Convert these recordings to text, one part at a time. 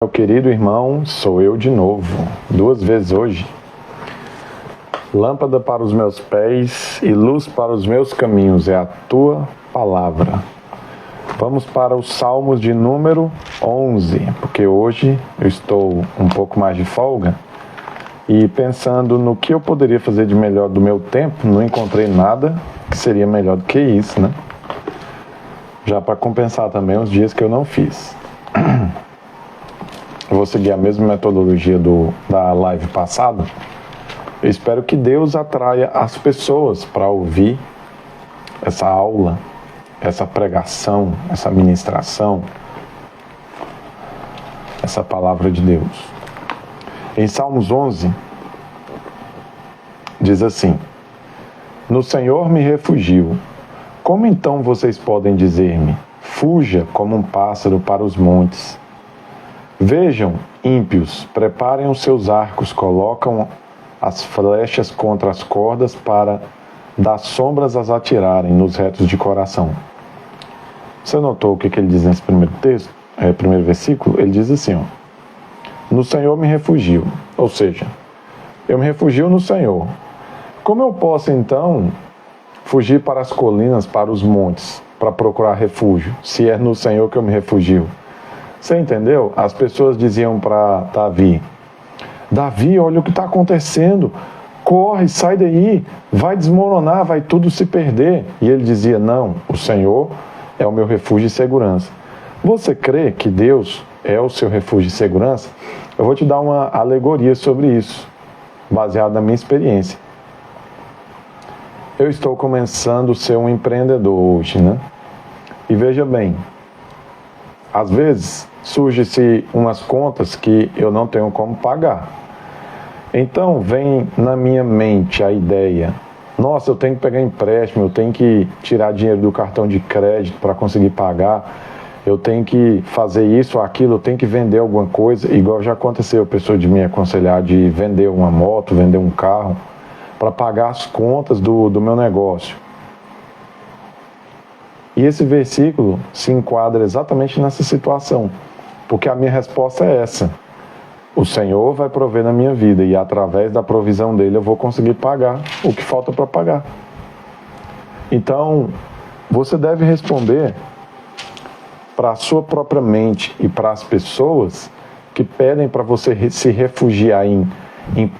Meu querido irmão, sou eu de novo, 2 vezes hoje. Lâmpada para os meus pés e luz para os meus caminhos é a tua palavra. Vamos para os Salmos de número 11, porque hoje eu estou um pouco mais de folga e pensando no que eu poderia fazer de melhor do meu tempo, não encontrei nada que seria melhor do que isso, né? Já para compensar também os dias que eu não fiz. Eu vou seguir a mesma metodologia da live passada. Eu espero que Deus atraia as pessoas para ouvir essa aula, essa pregação, essa ministração, essa palavra de Deus. Em Salmos 11, diz assim: No Senhor me refugio. Como então vocês podem dizer-me, fuja como um pássaro para os montes? Vejam, ímpios, preparem os seus arcos, colocam as flechas contra as cordas para das sombras as atirarem nos retos de coração. Você notou o que ele diz nesse primeiro texto? Primeiro versículo? Ele diz assim, no Senhor me refugio. Ou seja, eu me refugio no Senhor. Como eu posso então fugir para as colinas, para os montes, para procurar refúgio, se é no Senhor que eu me refugio? Você entendeu? As pessoas diziam para Davi, olha o que está acontecendo, corre, sai daí, vai desmoronar, vai tudo se perder. E ele dizia, não, o Senhor é o meu refúgio e segurança. Você crê que Deus é o seu refúgio e segurança? Eu vou te dar uma alegoria sobre isso, baseado na minha experiência. Eu estou começando a ser um empreendedor hoje, né? E veja bem, às vezes surgem-se umas contas que eu não tenho como pagar. Então vem na minha mente a ideia, nossa, eu tenho que pegar empréstimo, eu tenho que tirar dinheiro do cartão de crédito para conseguir pagar, eu tenho que fazer isso ou aquilo, eu tenho que vender alguma coisa, igual já aconteceu, a pessoa de me aconselhar de vender uma moto, vender um carro, para pagar as contas do meu negócio. E esse versículo se enquadra exatamente nessa situação, porque a minha resposta é essa. O Senhor vai prover na minha vida e através da provisão dele eu vou conseguir pagar o que falta para pagar. Então, você deve responder para a sua própria mente e para as pessoas que pedem para você se refugiar em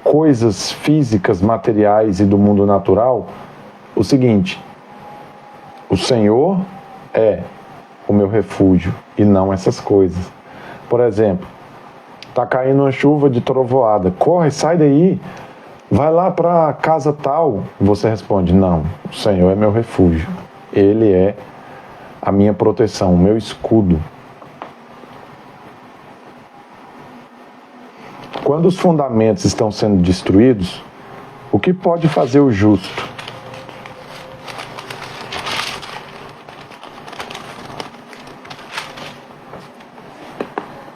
coisas físicas, materiais e do mundo natural, o seguinte: o Senhor é o meu refúgio e não essas coisas. Por exemplo, está caindo uma chuva de trovoada, corre, sai daí, vai lá para a casa tal. Você responde, não, o Senhor é meu refúgio, Ele é a minha proteção, o meu escudo. Quando os fundamentos estão sendo destruídos, o que pode fazer o justo?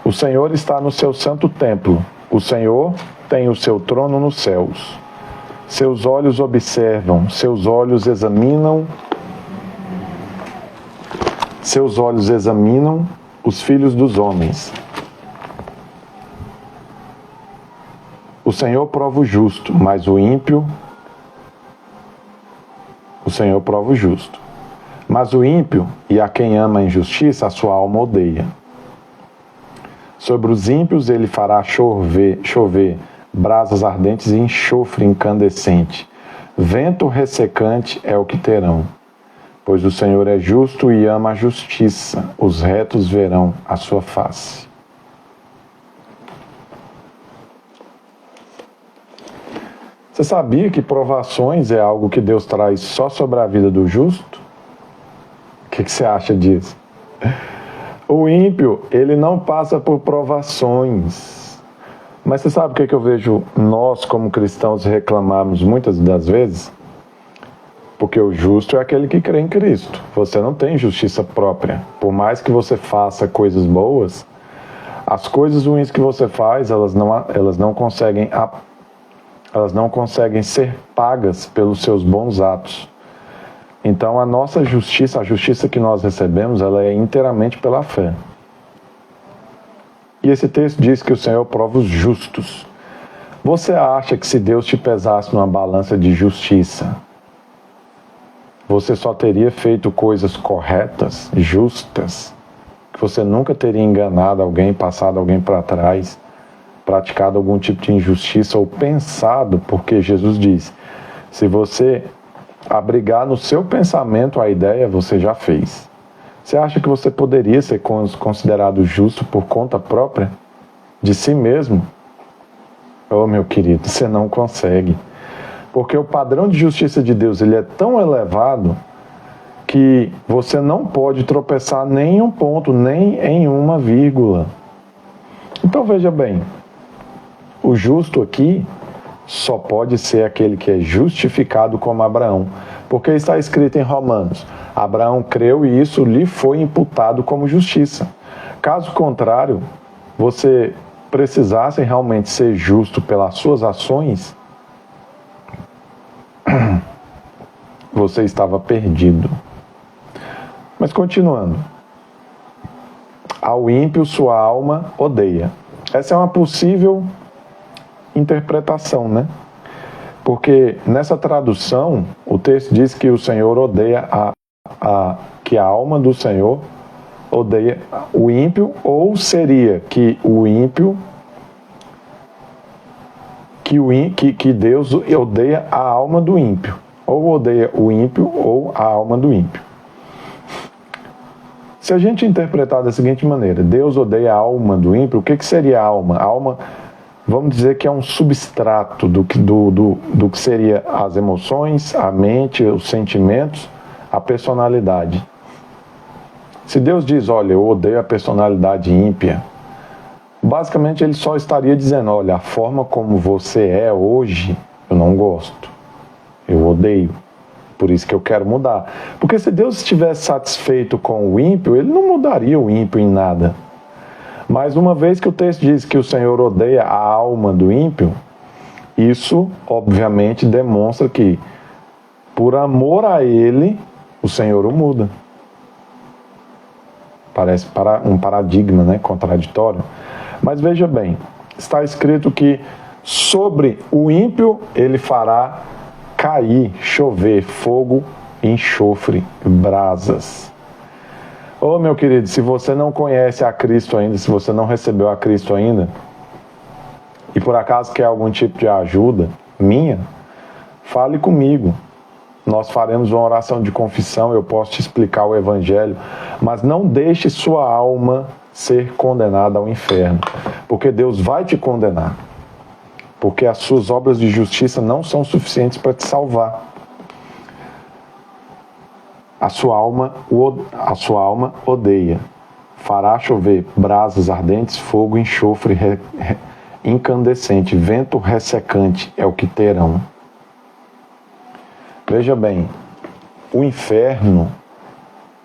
O Senhor está no seu santo templo. O Senhor tem o seu trono nos céus. Seus olhos observam, seus olhos examinam os filhos dos homens. O Senhor prova o justo, mas o ímpio... O Senhor prova o justo. Mas o ímpio e a quem ama a injustiça, a sua alma odeia. Sobre os ímpios ele fará chover brasas ardentes e enxofre incandescente. Vento ressecante é o que terão. Pois o Senhor é justo e ama a justiça. Os retos verão a sua face. Você sabia que provações é algo que Deus traz só sobre a vida do justo? O que você acha disso? O ímpio, ele não passa por provações. Mas você sabe o que eu vejo nós, como cristãos, reclamarmos muitas das vezes? Porque o justo é aquele que crê em Cristo. Você não tem justiça própria. Por mais que você faça coisas boas, as coisas ruins que você faz, elas não conseguem ser pagas pelos seus bons atos. Então a nossa justiça, a justiça que nós recebemos, ela é inteiramente pela fé. E esse texto diz que o Senhor prova os justos. Você acha que se Deus te pesasse numa balança de justiça, você só teria feito coisas corretas, justas, que você nunca teria enganado alguém, passado alguém para trás, praticado algum tipo de injustiça ou pensado, porque Jesus diz, se você abrigar no seu pensamento a ideia, você já fez. Você acha que você poderia ser considerado justo por conta própria, de si mesmo? Oh, meu querido, você não consegue. Porque o padrão de justiça de Deus, ele é tão elevado que você não pode tropeçar nem em um ponto, nem em uma vírgula. Então veja bem, o justo aqui só pode ser aquele que é justificado como Abraão. Porque está escrito em Romanos, Abraão creu e isso lhe foi imputado como justiça. Caso contrário, você precisasse realmente ser justo pelas suas ações, você estava perdido. Mas continuando. Ao ímpio sua alma odeia. Essa é uma possível interpretação, né? Porque nessa tradução, o texto diz que o Senhor odeia que a alma do Senhor odeia o ímpio, ou seria que o ímpio, que Deus odeia a alma do ímpio, ou odeia o ímpio ou a alma do ímpio. Se a gente interpretar da seguinte maneira, Deus odeia a alma do ímpio, o que seria a alma? A alma, vamos dizer que é um substrato do que seria as emoções, a mente, os sentimentos, a personalidade. Se Deus diz, olha, eu odeio a personalidade ímpia, basicamente ele só estaria dizendo, olha, a forma como você é hoje, eu não gosto, eu odeio, por isso que eu quero mudar. Porque se Deus estivesse satisfeito com o ímpio, ele não mudaria o ímpio em nada. Mas uma vez que o texto diz que o Senhor odeia a alma do ímpio, isso obviamente demonstra que, por amor a ele, o Senhor o muda. Parece um paradigma, né, contraditório. Mas veja bem, está escrito que sobre o ímpio ele fará cair, chover, fogo, enxofre, brasas. Ô, meu querido, se você não conhece a Cristo ainda, se você não recebeu a Cristo ainda, e por acaso quer algum tipo de ajuda minha, fale comigo. Nós faremos uma oração de confissão, eu posso te explicar o Evangelho, mas não deixe sua alma ser condenada ao inferno, porque Deus vai te condenar, porque as suas obras de justiça não são suficientes para te salvar. A sua alma odeia, fará chover brasas ardentes, fogo, enxofre incandescente, vento ressecante é o que terão. Veja bem, o inferno,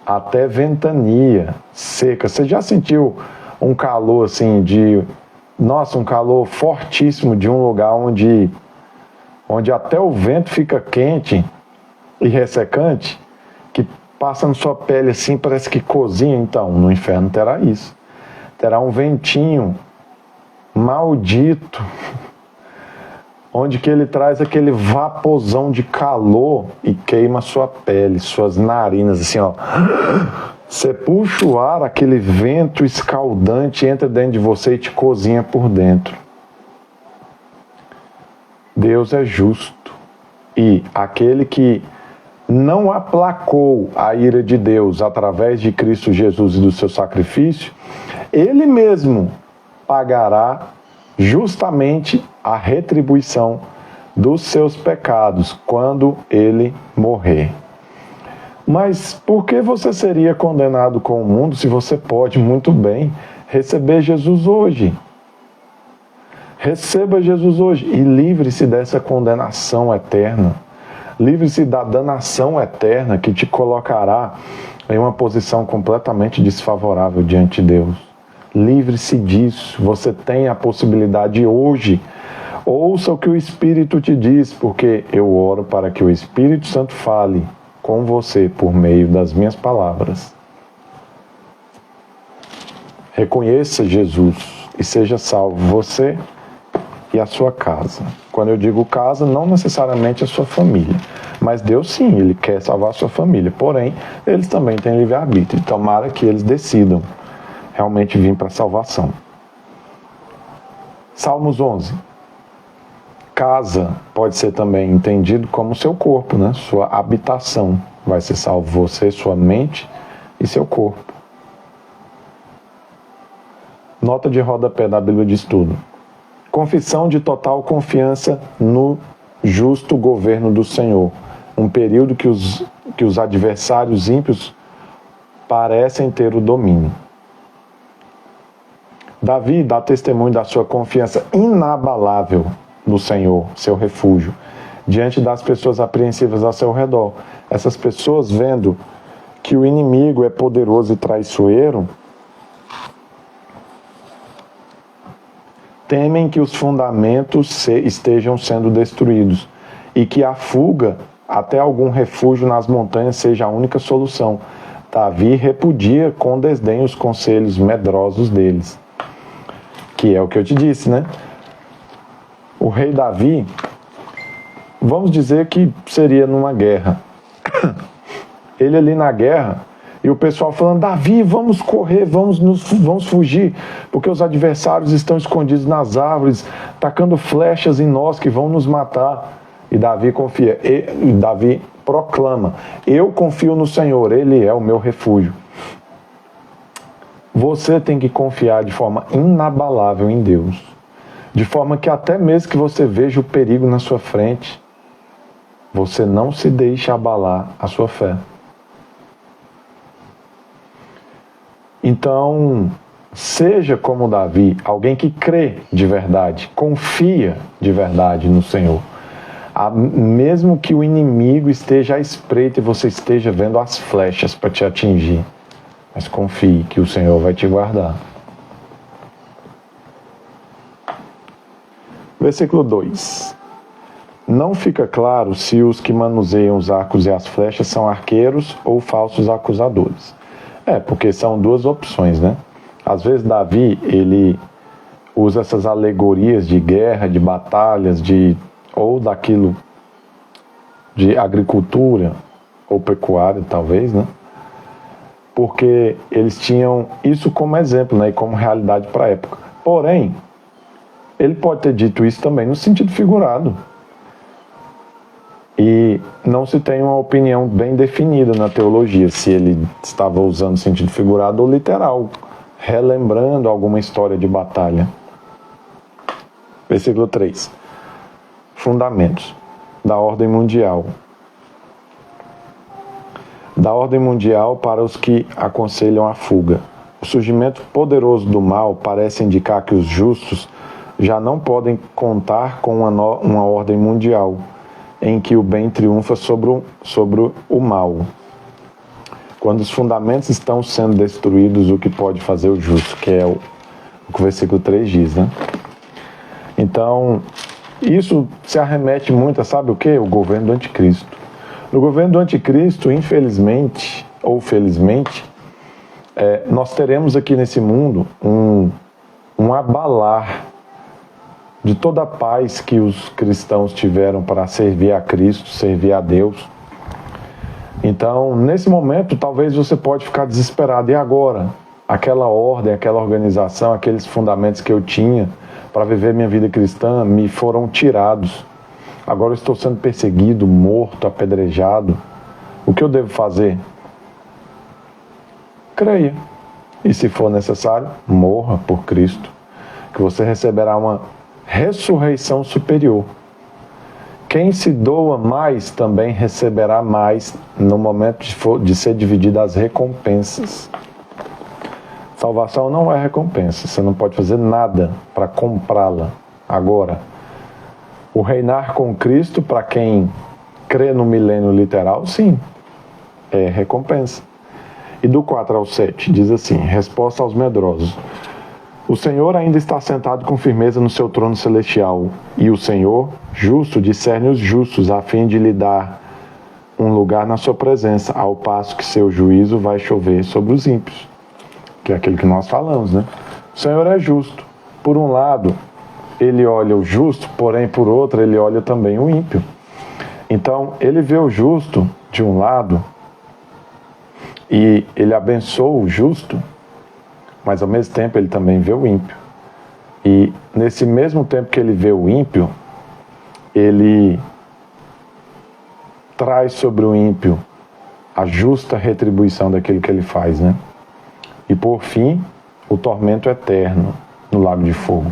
até ventania seca. Você já sentiu um calor assim um calor fortíssimo de um lugar onde até o vento fica quente e ressecante, que passa na sua pele assim, parece que cozinha? Então, no inferno terá isso. Terá um ventinho maldito, onde que ele traz aquele vaporzão de calor e queima sua pele, suas narinas, assim, ó. Você puxa o ar, aquele vento escaldante entra dentro de você e te cozinha por dentro. Deus é justo. E aquele que não aplacou a ira de Deus através de Cristo Jesus e do seu sacrifício, ele mesmo pagará justamente a retribuição dos seus pecados quando ele morrer. Mas por que você seria condenado com o mundo se você pode muito bem receber Jesus hoje? Receba Jesus hoje e livre-se dessa condenação eterna. Livre-se da danação eterna que te colocará em uma posição completamente desfavorável diante de Deus. Livre-se disso. Você tem a possibilidade hoje. Ouça o que o Espírito te diz, porque eu oro para que o Espírito Santo fale com você por meio das minhas palavras. Reconheça Jesus e seja salvo você e a sua casa. Quando eu digo casa, não necessariamente a sua família, mas Deus sim, Ele quer salvar a sua família, porém, eles também têm livre-arbítrio, tomara que eles decidam realmente vir para a salvação. Salmos 11. Casa pode ser também entendido como seu corpo, né? Sua habitação. Vai ser salvo você, sua mente e seu corpo. Nota de rodapé da Bíblia de Estudo. Confissão de total confiança no justo governo do Senhor. Um período que os adversários ímpios parecem ter o domínio. Davi dá testemunho da sua confiança inabalável no Senhor, seu refúgio, diante das pessoas apreensivas ao seu redor. Essas pessoas, vendo que o inimigo é poderoso e traiçoeiro, temem que os fundamentos estejam sendo destruídos e que a fuga até algum refúgio nas montanhas seja a única solução. Davi repudia com desdém os conselhos medrosos deles. Que é o que eu te disse, né? O rei Davi, vamos dizer que seria numa guerra. Ele ali na guerra, e o pessoal falando, Davi, vamos correr, vamos fugir, porque os adversários estão escondidos nas árvores, tacando flechas em nós que vão nos matar. E Davi confia, e Davi proclama, eu confio no Senhor, Ele é o meu refúgio. Você tem que confiar de forma inabalável em Deus, de forma que até mesmo que você veja o perigo na sua frente, você não se deixe abalar a sua fé. Então, seja como Davi, alguém que crê de verdade, confia de verdade no Senhor. Mesmo que o inimigo esteja à espreita e você esteja vendo as flechas para te atingir, mas confie que o Senhor vai te guardar. Versículo 2. Não fica claro se os que manuseiam os arcos e as flechas são arqueiros ou falsos acusadores. Porque são duas opções, né? Às vezes Davi, ele usa essas alegorias de guerra, de batalhas, ou daquilo de agricultura ou pecuária, talvez, né? Porque eles tinham isso como exemplo, né, e como realidade para a época. Porém, ele pode ter dito isso também no sentido figurado. E não se tem uma opinião bem definida na teologia, se ele estava usando sentido figurado ou literal, relembrando alguma história de batalha. Versículo 3. Fundamentos da ordem mundial. Da ordem mundial para os que aconselham a fuga. O surgimento poderoso do mal parece indicar que os justos já não podem contar com uma ordem mundial, em que o bem triunfa sobre o mal. Quando os fundamentos estão sendo destruídos, o que pode fazer o justo, que é o que o versículo 3 diz, né? Então, isso se arremete muito a, sabe o quê? O governo do anticristo. No governo do anticristo, infelizmente, ou felizmente, nós teremos aqui nesse mundo um abalar de toda a paz que os cristãos tiveram para servir a Cristo, servir a Deus. Então, nesse momento, talvez você pode ficar desesperado. E agora? Aquela ordem, aquela organização, aqueles fundamentos que eu tinha para viver minha vida cristã me foram tirados. Agora eu estou sendo perseguido, morto, apedrejado. O que eu devo fazer? Creia. E se for necessário, morra por Cristo, que você receberá uma ressurreição superior. Quem se doa mais também receberá mais no momento de ser dividida as recompensas. Salvação não é recompensa, você não pode fazer nada para comprá-la. Agora, o reinar com Cristo, para quem crê no milênio literal, sim, é recompensa. E do 4 ao 7 diz assim, resposta aos medrosos. O Senhor ainda está sentado com firmeza no seu trono celestial, e o Senhor, justo, discerne os justos, a fim de lhe dar um lugar na sua presença, ao passo que seu juízo vai chover sobre os ímpios. Que é aquilo que nós falamos, né? O Senhor é justo, por um lado, ele olha o justo, porém, por outro, ele olha também o ímpio. Então, ele vê o justo de um lado e ele abençoa o justo, mas ao mesmo tempo ele também vê o ímpio. E nesse mesmo tempo que ele vê o ímpio, ele traz sobre o ímpio a justa retribuição daquilo que ele faz, né? E por fim, o tormento eterno no lago de fogo.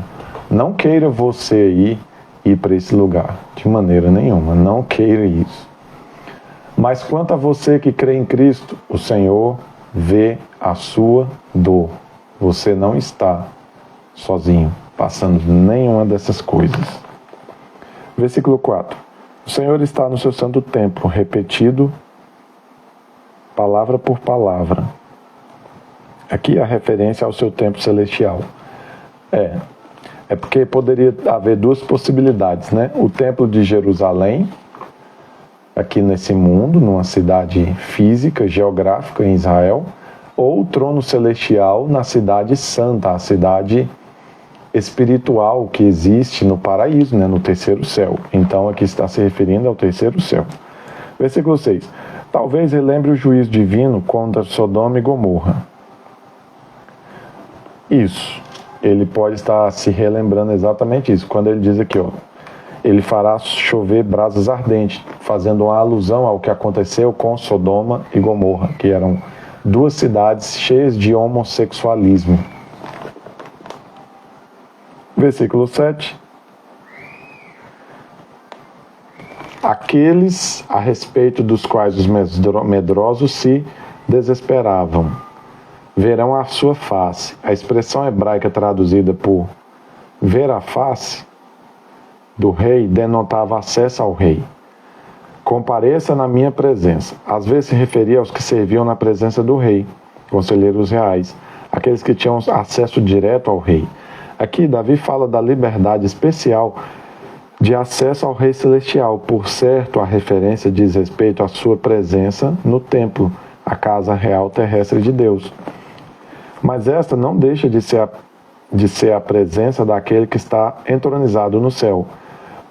Não queira você aí ir para esse lugar, de maneira nenhuma, não queira isso. Mas quanto a você que crê em Cristo, o Senhor vê a sua dor. Você não está sozinho, passando nenhuma dessas coisas. Versículo 4. O Senhor está no seu santo templo, repetido palavra por palavra. Aqui a referência ao seu templo celestial. É porque poderia haver duas possibilidades, né? O templo de Jerusalém, aqui nesse mundo, numa cidade física, geográfica em Israel, ou o trono celestial na cidade santa, a cidade espiritual que existe no paraíso, né? No terceiro céu. Então aqui está se referindo ao terceiro céu. Versículo 6. Talvez relembre o juízo divino contra Sodoma e Gomorra. Isso. Ele pode estar se relembrando exatamente isso. Quando ele diz aqui, ó, ele fará chover brasas ardentes, fazendo uma alusão ao que aconteceu com Sodoma e Gomorra, que eram duas cidades cheias de homossexualismo. Versículo 7. Aqueles a respeito dos quais os medrosos se desesperavam, verão a sua face. A expressão hebraica traduzida por ver a face do rei denotava acesso ao rei. Compareça na minha presença. Às vezes se referia aos que serviam na presença do rei, conselheiros reais, aqueles que tinham acesso direto ao rei. Aqui Davi fala da liberdade especial de acesso ao rei celestial. Por certo, a referência diz respeito à sua presença no templo, a casa real terrestre de Deus. Mas esta não deixa de ser a presença daquele que está entronizado no céu.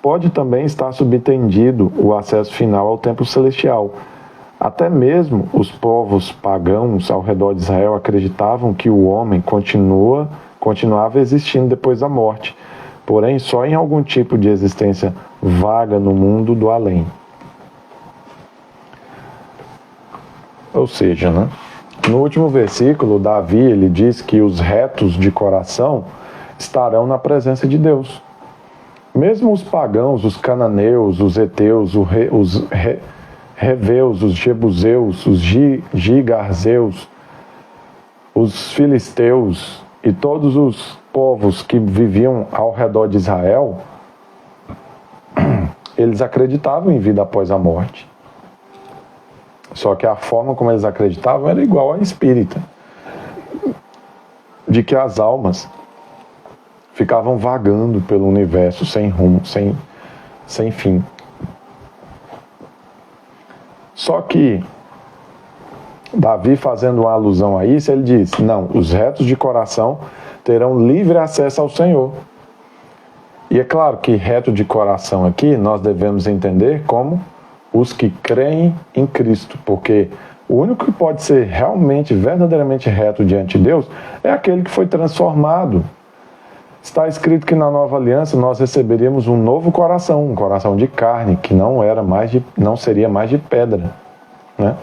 Pode também estar subtendido o acesso final ao templo celestial. Até mesmo os povos pagãos ao redor de Israel acreditavam que o homem continuava existindo depois da morte, porém só em algum tipo de existência vaga no mundo do além. Ou seja, né? No último versículo, Davi ele diz que os retos de coração estarão na presença de Deus. Mesmo os pagãos, os cananeus, os heteus, os reveus, os jebuseus, os gigarzeus, os filisteus e todos os povos que viviam ao redor de Israel, eles acreditavam em vida após a morte. Só que a forma como eles acreditavam era igual à espírita, de que as almas ficavam vagando pelo universo sem rumo, sem fim. Só que Davi, fazendo uma alusão a isso, ele diz: não, os retos de coração terão livre acesso ao Senhor. E é claro que reto de coração aqui nós devemos entender como os que creem em Cristo, porque o único que pode ser realmente, verdadeiramente reto diante de Deus é aquele que foi transformado. Está escrito que na nova aliança nós receberíamos um novo coração, um coração de carne, que não seria mais de pedra, né?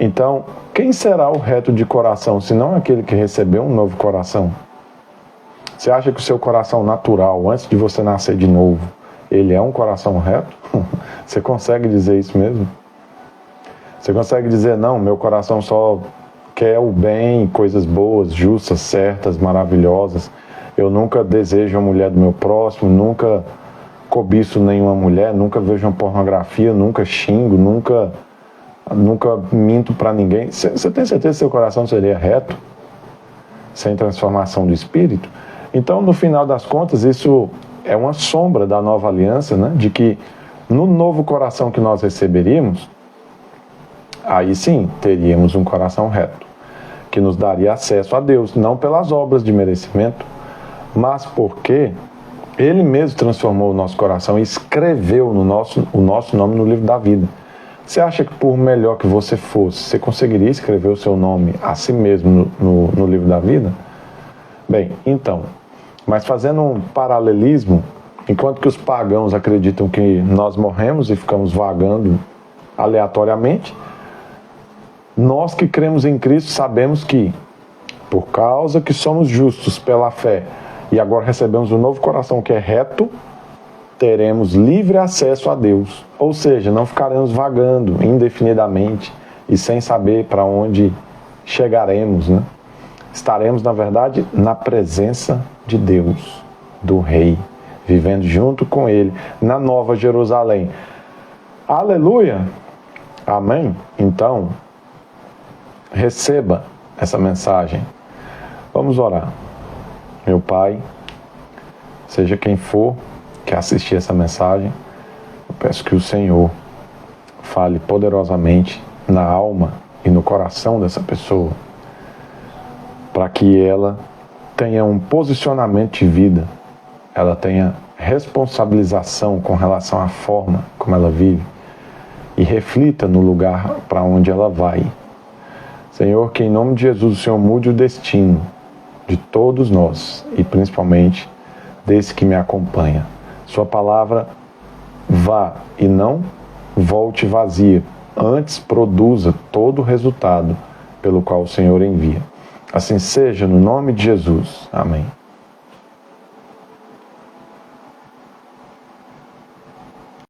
Então, quem será o reto de coração, se não aquele que recebeu um novo coração? Você acha que o seu coração natural, antes de você nascer de novo, ele é um coração reto? Você consegue dizer isso mesmo? Você consegue dizer, não, meu coração só quer o bem, coisas boas, justas, certas, maravilhosas. Eu nunca desejo a mulher do meu próximo, nunca cobiço nenhuma mulher, nunca vejo uma pornografia, nunca xingo, nunca minto para ninguém. Você tem certeza que seu coração seria reto? Sem transformação do espírito? Então, no final das contas, isso é uma sombra da nova aliança, né? De que no novo coração que nós receberíamos, aí sim teríamos um coração reto, que nos daria acesso a Deus, não pelas obras de merecimento, mas porque Ele mesmo transformou o nosso coração e escreveu o nosso nome no livro da vida. Você acha que por melhor que você fosse, você conseguiria escrever o seu nome a si mesmo no livro da vida? Bem, então, mas fazendo um paralelismo, enquanto que os pagãos acreditam que nós morremos e ficamos vagando aleatoriamente, nós que cremos em Cristo sabemos que, por causa que somos justos pela fé e agora recebemos um novo coração que é reto, teremos livre acesso a Deus. Ou seja, não ficaremos vagando indefinidamente e sem saber para onde chegaremos, né? Estaremos, na verdade, na presença de Deus, do Rei, vivendo junto com Ele, na Nova Jerusalém. Aleluia! Amém? Então, receba essa mensagem. Vamos orar. Meu Pai, seja quem for que assistir essa mensagem, eu peço que o Senhor fale poderosamente na alma e no coração dessa pessoa, para que ela tenha um posicionamento de vida, ela tenha responsabilização com relação à forma como ela vive e reflita no lugar para onde ela vai. Senhor, que em nome de Jesus o Senhor mude o destino de todos nós e principalmente desse que me acompanha. Sua palavra vá e não volte vazia, antes produza todo o resultado pelo qual o Senhor envia. Assim seja, no nome de Jesus. Amém.